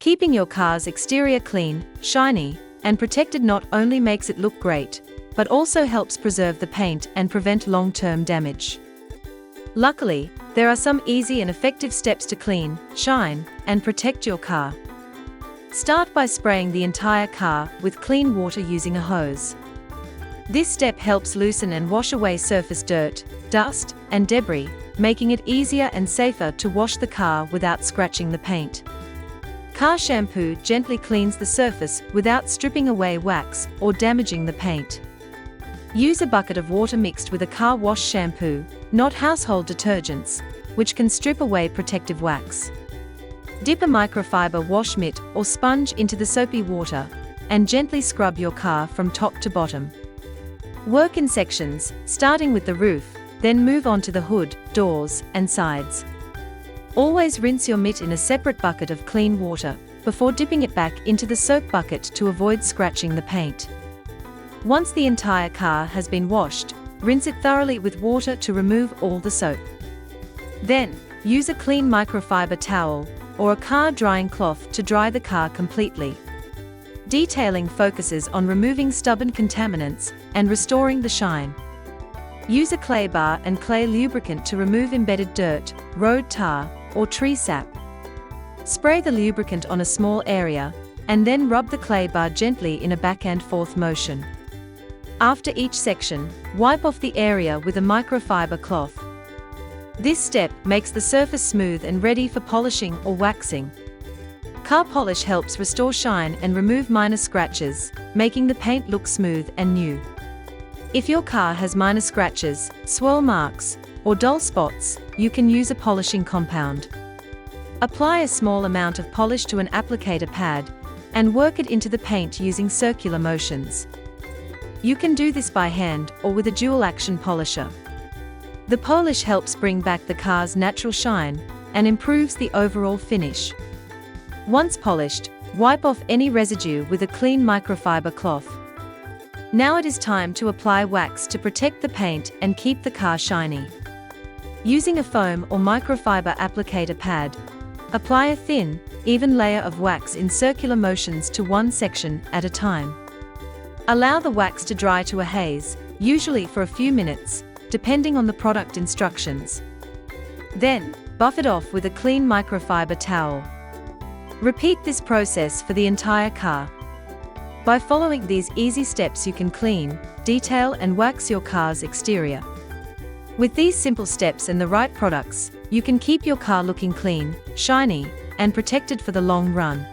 Keeping your car's exterior clean, shiny, and protected not only makes it look great, but also helps preserve the paint and prevent long-term damage. Luckily, there are some easy and effective steps to clean, shine, and protect your car. Start by spraying the entire car with clean water using a hose. This step helps loosen and wash away surface dirt, dust, and debris, making it easier and safer to wash the car without scratching the paint. Car shampoo gently cleans the surface without stripping away wax or damaging the paint. Use a bucket of water mixed with a car wash shampoo, not household detergents, which can strip away protective wax. Dip a microfiber wash mitt or sponge into the soapy water, and gently scrub your car from top to bottom. Work in sections, starting with the roof, then move on to the hood, doors, and sides. Always rinse your mitt in a separate bucket of clean water, before dipping it back into the soap bucket to avoid scratching the paint. Once the entire car has been washed, rinse it thoroughly with water to remove all the soap. Then, use a clean microfiber towel, or a car drying cloth to dry the car completely. Detailing focuses on removing stubborn contaminants and restoring the shine. Use a clay bar and clay lubricant to remove embedded dirt, road tar, or tree sap. Spray the lubricant on a small area, and then rub the clay bar gently in a back and forth motion. After each section, wipe off the area with a microfiber cloth. This step makes the surface smooth and ready for polishing or waxing. Car polish helps restore shine and remove minor scratches, making the paint look smooth and new. If your car has minor scratches, swirl marks, or dull spots, you can use a polishing compound. Apply a small amount of polish to an applicator pad, and work it into the paint using circular motions. You can do this by hand or with a dual-action polisher. The polish helps bring back the car's natural shine, and improves the overall finish. Once polished, wipe off any residue with a clean microfiber cloth. Now it is time to apply wax to protect the paint and keep the car shiny. Using a foam or microfiber applicator pad, apply a thin, even layer of wax in circular motions to one section at a time. Allow the wax to dry to a haze, usually for a few minutes, depending on the product instructions. Then, buff it off with a clean microfiber towel. Repeat this process for the entire car. By following these easy steps you can clean, detail and wax your car's exterior. With these simple steps and the right products, you can keep your car looking clean, shiny, and protected for the long run.